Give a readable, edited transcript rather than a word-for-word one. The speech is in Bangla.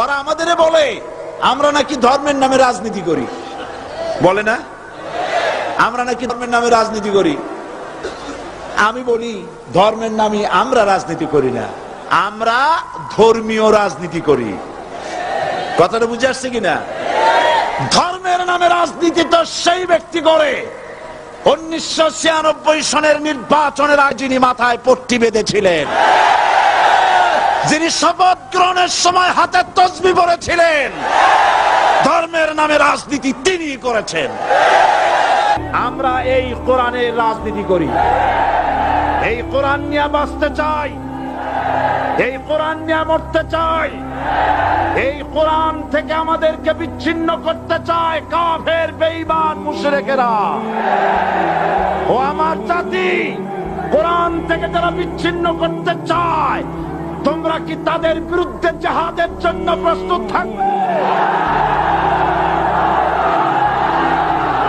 ওরা আমাদের বলে আমরা নাকি ধর্মের নামে রাজনীতি করি, বলে না আমরা নাকি ধর্মের নামে রাজনীতি করি। আমি বলি ধর্মের নামে আমরা রাজনীতি করি না, আমরা ধর্মীয় রাজনীতি করি। কথাটা বুঝে আসছে কিনা? ধর্মের নামে রাজনীতি তো সেই ব্যক্তি করে 1996 সনের নির্বাচনের আগে যিনি মাথায় পট্টি বেঁধেছিলেন, যিনি শপথ গ্রহণের সময় হাতে তসবিহ পড়েছিলেন, ধর্মের নামে রাজনীতি তিনি করেছেন। আমরা এই কোরআনের রাজনীতি করি, এই কোরআন নিয়ে বাঁচতে চাই, এই কোরআন নিয়ে মরতে চাই, এই কোরআন থেকে আমাদেরকে বিচ্ছিন্ন করতে চায় কাফের বেঈমান মুশরিকেরা। ও আমার জাতি, কোরআন থেকে যারা বিচ্ছিন্ন করতে চায়, তোমরা কি তাদের বিরুদ্ধে জিহাদের জন্য প্রস্তুত থাকবে?